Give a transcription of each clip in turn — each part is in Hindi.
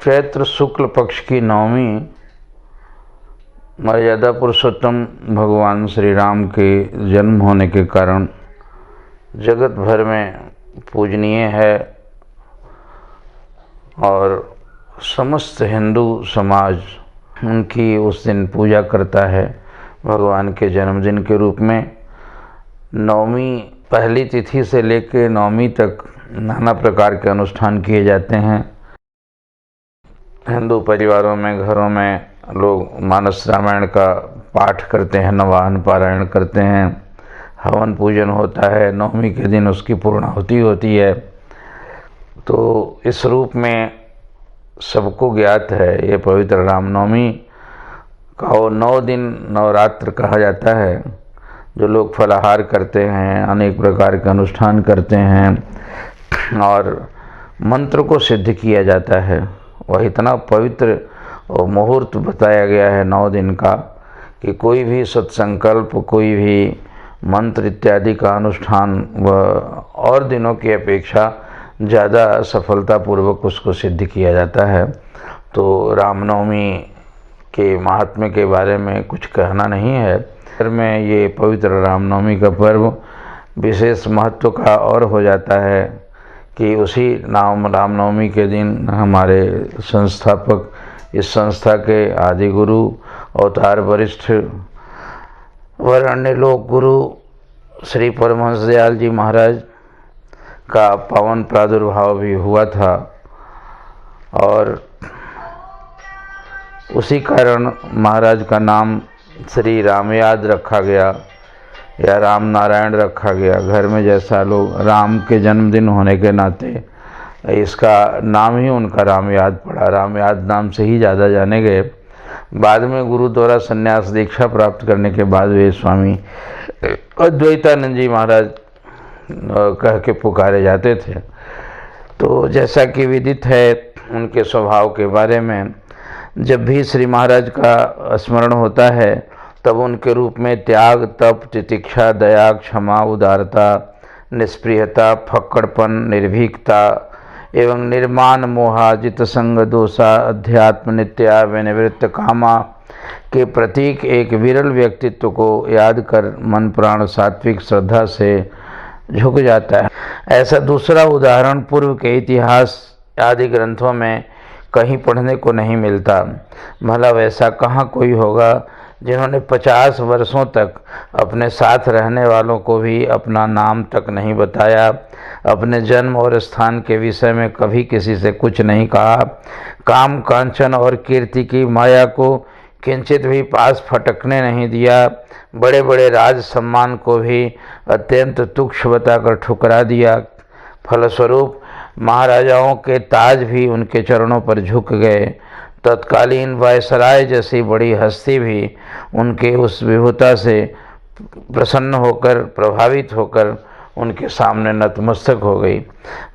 चैत्र शुक्ल पक्ष की नवमी मर्यादा पुरुषोत्तम भगवान श्री राम के जन्म होने के कारण जगत भर में पूजनीय है और समस्त हिंदू समाज उनकी उस दिन पूजा करता है। भगवान के जन्मदिन के रूप में नवमी पहली तिथि से लेकर नवमी तक नाना प्रकार के अनुष्ठान किए जाते हैं। हिंदू परिवारों में, घरों में लोग मानस रामायण का पाठ करते हैं, नवाहन पारायण करते हैं, हवन पूजन होता है, नवमी के दिन उसकी पूर्णाहुति होती है। तो इस रूप में सबको ज्ञात है ये पवित्र रामनवमी का वो 9 दिन नवरात्र कहा जाता है, जो लोग फलाहार करते हैं, अनेक प्रकार के अनुष्ठान करते हैं और मंत्र को सिद्ध किया जाता है। वह इतना पवित्र और मुहूर्त बताया गया है 9 दिन का कि कोई भी सत्संकल्प, कोई भी मंत्र इत्यादि का अनुष्ठान वह और दिनों की अपेक्षा ज़्यादा सफलतापूर्वक उसको सिद्ध किया जाता है। तो रामनवमी के महात्म्य के बारे में कुछ कहना नहीं है। में ये पवित्र रामनवमी का पर्व विशेष महत्व का और हो जाता है कि उसी रामनवमी के दिन हमारे संस्थापक, इस संस्था के आदि गुरु, अवतार वरिष्ठ वरेण्य लोक गुरु श्री परमहंस दयाल जी महाराज का पावन प्रादुर्भाव भी हुआ था और उसी कारण महाराज का नाम श्री रामयाद रखा गया या राम नारायण रखा गया। घर में जैसा लोग राम के जन्मदिन होने के नाते इसका नाम ही उनका रामयाद पड़ा, रामयाद नाम से ही ज़्यादा जाने गए। बाद में गुरु द्वारा संन्यास दीक्षा प्राप्त करने के बाद वे स्वामी अद्वैतानंद जी महाराज कह के पुकारे जाते थे। तो जैसा कि विदित है उनके स्वभाव के बारे में, जब भी श्री महाराज का स्मरण होता है तब उनके रूप में त्याग, तप, तितिक्षा, दया, क्षमा, उदारता, निष्प्रियता, फक्कड़पन, निर्भीकता एवं निर्माण, मोहा, जित संग, दोषा, अध्यात्म, नित्या, विनिवृत्त कामा के प्रतीक एक विरल व्यक्तित्व को याद कर मन प्राण सात्विक श्रद्धा से झुक जाता है। ऐसा दूसरा उदाहरण पूर्व के इतिहास आदि ग्रंथों में कहीं पढ़ने को नहीं मिलता। भला वैसा कहाँ कोई होगा जिन्होंने 50 वर्षों तक अपने साथ रहने वालों को भी अपना नाम तक नहीं बताया, अपने जन्म और स्थान के विषय में कभी किसी से कुछ नहीं कहा, काम, कांचन और कीर्ति की माया को किंचित भी पास फटकने नहीं दिया, बड़े बड़े राज सम्मान को भी अत्यंत तुच्छ बताकर ठुकरा दिया। फलस्वरूप महाराजाओं के ताज भी उनके चरणों पर झुक गए। तत्कालीन वायसराय जैसी बड़ी हस्ती भी उनके उस विभुता से प्रसन्न होकर, प्रभावित होकर उनके सामने नतमस्तक हो गई।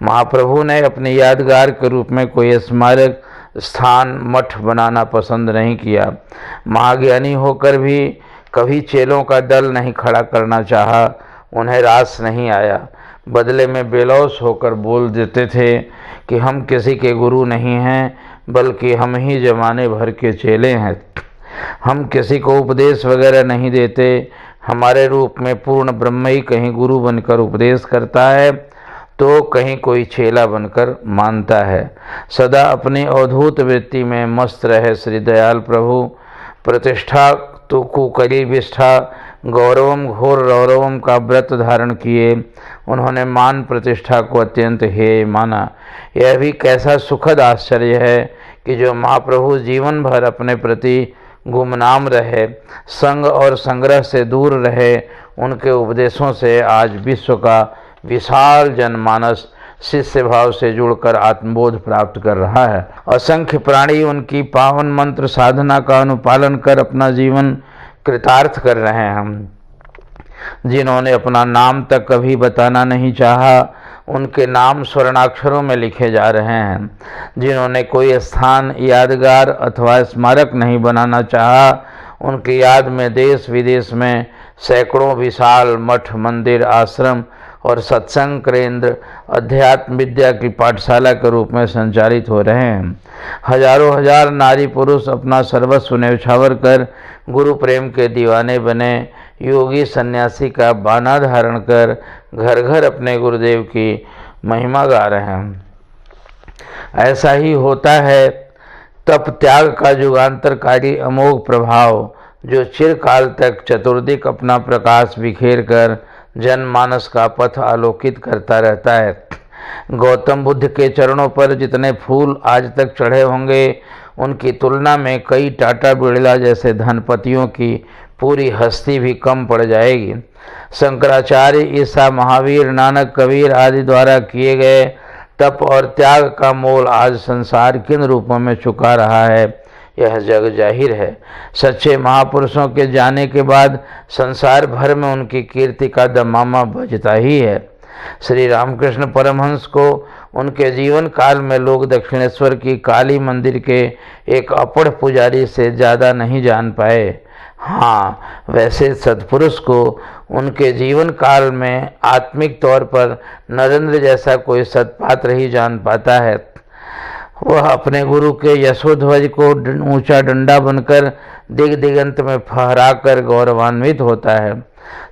महाप्रभु ने अपनी यादगार के रूप में कोई स्मारक स्थान, मठ बनाना पसंद नहीं किया। महाज्ञानी होकर भी कभी चेलों का दल नहीं खड़ा करना चाहा, उन्हें रास नहीं आया। बदले में बेलौस होकर बोल देते थे कि हम किसी के गुरु नहीं हैं, बल्कि हम ही जमाने भर के चेले हैं। हम किसी को उपदेश वगैरह नहीं देते। हमारे रूप में पूर्ण ब्रह्म ही कहीं गुरु बनकर उपदेश करता है तो कहीं कोई चेला बनकर मानता है। सदा अपनी अवधूत वृत्ति में मस्त रहे श्री दयाल प्रभु प्रतिष्ठा तो कुकरी विष्ठा, गौरवम घोर रौरवम का व्रत धारण किए। उन्होंने मान प्रतिष्ठा को अत्यंत हेय माना। यह भी कैसा सुखद आश्चर्य है कि जो महाप्रभु जीवन भर अपने प्रति गुमनाम रहे, संग और संग्रह से दूर रहे, उनके उपदेशों से आज विश्व का विशाल जनमानस शिष्य भाव से जुड़कर आत्मबोध प्राप्त कर रहा है। असंख्य प्राणी उनकी पावन मंत्र साधना का अनुपालन कर अपना जीवन कृतार्थ कर रहे हैं। जिन्होंने अपना नाम तक कभी बताना नहीं चाहा, उनके नाम स्वर्णाक्षरों में लिखे जा रहे हैं। जिन्होंने कोई स्थान, यादगार अथवा स्मारक नहीं बनाना चाहा, उनकी याद में देश विदेश में सैकड़ों विशाल मठ, मंदिर, आश्रम और सत्संग केंद्र अध्यात्म विद्या की पाठशाला के रूप में संचालित हो रहे हैं। हजारों हजार नारी पुरुष अपना सर्वस्व न्यौछावर कर गुरु प्रेम के दीवाने बने। योगी सन्यासी का बाना धारण कर घर घर अपने गुरुदेव की महिमा गा रहे हैं। ऐसा ही होता है तप त्याग का युगांतरकारी अमोघ प्रभाव, जो चिरकाल तक चतुर्दिक अपना प्रकाश बिखेर कर जनमानस का पथ आलोकित करता रहता है। गौतम बुद्ध के चरणों पर जितने फूल आज तक चढ़े होंगे, उनकी तुलना में कई टाटा बिरला जैसे धनपतियों की पूरी हस्ती भी कम पड़ जाएगी। शंकराचार्य, ईसा, महावीर, नानक, कबीर आदि द्वारा किए गए तप और त्याग का मोल आज संसार किन रूपों में चुका रहा है, यह जग जाहिर है। सच्चे महापुरुषों के जाने के बाद संसार भर में उनकी कीर्ति का दमामा बजता ही है। श्री रामकृष्ण परमहंस को उनके जीवन काल में लोग दक्षिणेश्वर की काली मंदिर के एक अपढ़ पुजारी से ज़्यादा नहीं जान पाए। हाँ, वैसे सत्पुरुष को उनके जीवन काल में आत्मिक तौर पर नरेंद्र जैसा कोई सत्पात्र ही जान पाता है। वह अपने गुरु के यशोध्वज को ऊंचा डंडा बनकर दिग दिगंत में फहराकर गौरवान्वित होता है।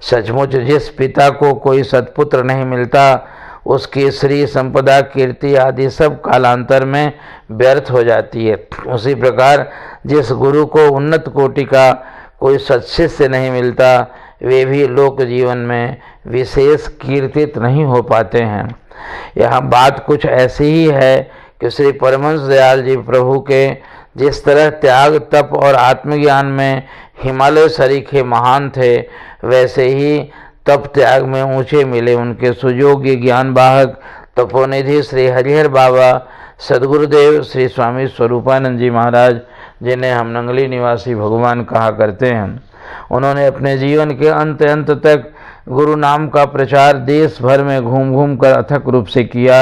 सचमुच जिस पिता को कोई सत्पुत्र नहीं मिलता, उसकी श्री संपदा, कीर्ति आदि सब कालांतर में व्यर्थ हो जाती है। उसी प्रकार जिस गुरु को उन्नत कोटि का कोई सत्शिष्य नहीं मिलता, वे भी लोक जीवन में विशेष कीर्तित नहीं हो पाते हैं। यहाँ बात कुछ ऐसी ही है कि श्री परमहंस दयाल जी प्रभु के जिस तरह त्याग, तप और आत्मज्ञान में हिमालय सरीखे महान थे, वैसे ही तप त्याग में ऊंचे मिले उनके सुयोग्य ज्ञान वाहक तपोनिधि श्री हरिहर बाबा सदगुरुदेव श्री स्वामी स्वरूपानंद जी महाराज, जिन्हें हम नंगली निवासी भगवान कहा करते हैं। उन्होंने अपने जीवन के अंत तक गुरु नाम का प्रचार देश भर में घूम घूम कर अथक रूप से किया।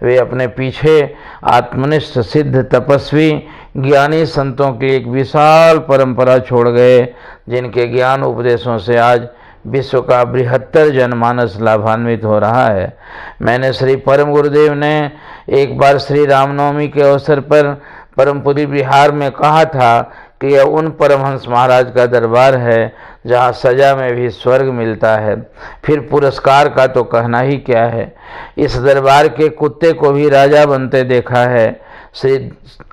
वे अपने पीछे आत्मनिष्ठ, सिद्ध, तपस्वी, ज्ञानी संतों की एक विशाल परंपरा छोड़ गए, जिनके ज्ञान उपदेशों से आज विश्व का बृहत्तर जनमानस लाभान्वित हो रहा है। मैंने श्री परम गुरुदेव ने एक बार श्री रामनवमी के अवसर पर परमपुरी बिहार में कहा था कि यह उन परमहंस महाराज का दरबार है जहाँ सजा में भी स्वर्ग मिलता है, फिर पुरस्कार का तो कहना ही क्या है। इस दरबार के कुत्ते को भी राजा बनते देखा है। श्री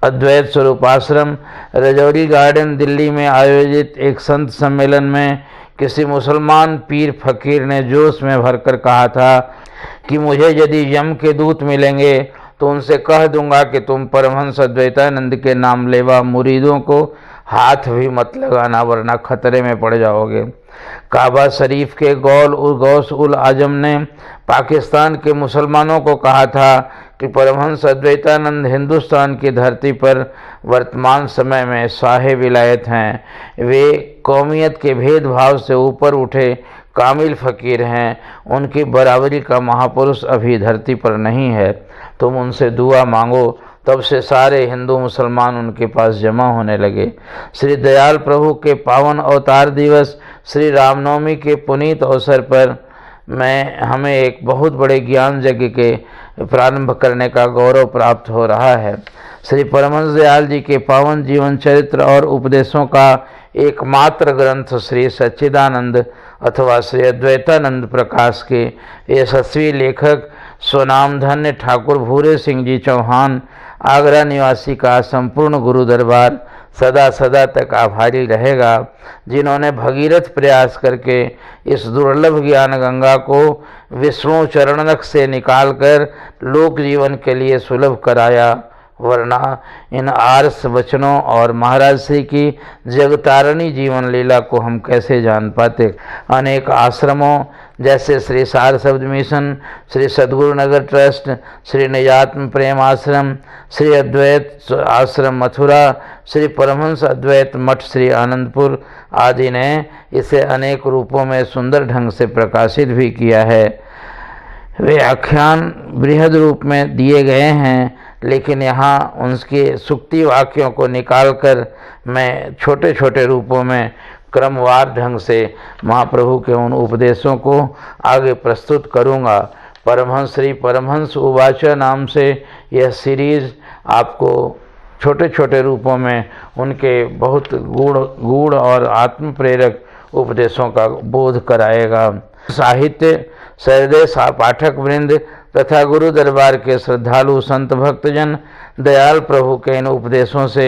अद्वैत स्वरूपाश्रम रजौरी गार्डन दिल्ली में आयोजित एक संत सम्मेलन में किसी मुसलमान पीर फकीर ने जोश में भरकर कहा था कि मुझे यदि यम के दूत मिलेंगे तो उनसे कह दूंगा कि तुम परमहंस अद्वैतानंद के नाम लेवा मुरीदों को हाथ भी मत लगाना, वरना खतरे में पड़ जाओगे। काबा शरीफ के गौस उल आजम ने पाकिस्तान के मुसलमानों को कहा था कि परमहंस अद्वैतानंद हिंदुस्तान की धरती पर वर्तमान समय में साहे विलायत हैं। वे कौमियत के भेदभाव से ऊपर उठे कामिल फकीर हैं। उनकी बराबरी का महापुरुष अभी धरती पर नहीं है। तुम उनसे दुआ मांगो। तब से सारे हिंदू मुसलमान उनके पास जमा होने लगे। श्री दयाल प्रभु के पावन अवतार दिवस श्री रामनवमी के पुनीत अवसर पर हमें एक बहुत बड़े ज्ञान यज्ञ के प्रारंभ करने का गौरव प्राप्त हो रहा है। श्री परमहंस दयाल जी के पावन जीवन चरित्र और उपदेशों का एकमात्र ग्रंथ श्री सच्चिदानंद अथवा श्री अद्वैतानंद प्रकाश के यशस्वी लेखक स्वनामधन्य ठाकुर भूरे सिंह जी चौहान आगरा निवासी का संपूर्ण गुरु दरबार सदा सदा तक आभारी रहेगा, जिन्होंने भगीरथ प्रयास करके इस दुर्लभ ज्ञान गंगा को विष्णु चरणनख से निकालकर लोक जीवन के लिए सुलभ कराया। वरना इन आर्स वचनों और महाराज श्री की जगतारणी जीवन लीला को हम कैसे जान पाते। अनेक आश्रमों जैसे श्री सार शब्द मिशन, श्री सद्गुरु नगर ट्रस्ट, श्री निजात्म प्रेम आश्रम, श्री अद्वैत आश्रम मथुरा, श्री परमहंस अद्वैत मठ श्री आनंदपुर आदि ने इसे अनेक रूपों में सुंदर ढंग से प्रकाशित भी किया है। वे आख्यान बृहद रूप में दिए गए हैं, लेकिन यहाँ उनके सुक्ति वाक्यों को निकालकर मैं छोटे छोटे रूपों में क्रमवार ढंग से महाप्रभु के उन उपदेशों को आगे प्रस्तुत करूँगा। परमहंस श्री परमहंस उवाच नाम से यह सीरीज आपको छोटे छोटे रूपों में उनके बहुत गूढ़ और आत्म प्रेरक उपदेशों का बोध कराएगा। साहित्य सहृदय पाठक वृंद तथा गुरु दरबार के श्रद्धालु संत भक्तजन दयाल प्रभु के इन उपदेशों से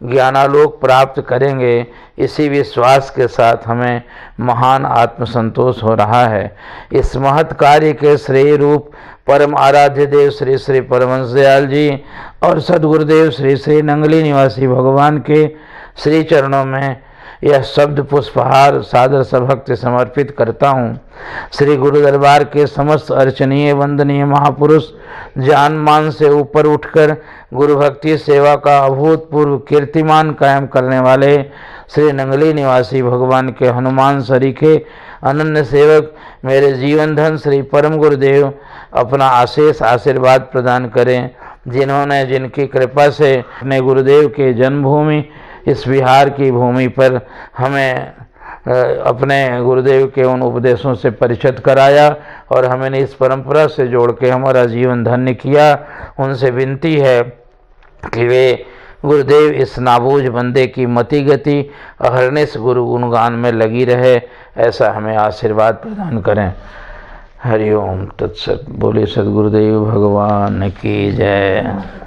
ज्ञानालोक प्राप्त करेंगे। इसी विश्वास के साथ हमें महान आत्मसंतोष हो रहा है। इस महत् कार्य के श्रेय रूप परम आराध्य देव श्री श्री परमहंस दयाल जी और सद्गुरुदेव श्री श्री नंगली निवासी भगवान के श्री चरणों में यह शब्द पुष्पहार सादर सभक्ति समर्पित करता हूँ। श्री गुरु दरबार के समस्त अर्चनीय वंदनीय महापुरुष जान मान से ऊपर उठकर गुरु भक्ति सेवा का अभूतपूर्व कीर्तिमान कायम करने वाले श्री नंगली निवासी भगवान के हनुमान सरीखे अनन्य सेवक मेरे जीवन धन श्री परम गुरुदेव अपना आशीष आशीर्वाद प्रदान करें। जिन्होंने जिनकी कृपा से अपने गुरुदेव के जन्मभूमि इस बिहार की भूमि पर हमें अपने गुरुदेव के उन उपदेशों से परिचित कराया और हमें इस परंपरा से जोड़ के हमारा जीवन धन्य किया, उनसे विनती है कि वे गुरुदेव इस नाबूझ बंदे की मति गति अहर्निश गुरु गुणगान में लगी रहे, ऐसा हमें आशीर्वाद प्रदान करें। हरि ओम तत्सत। बोले सद्गुरुदेव भगवान की जय।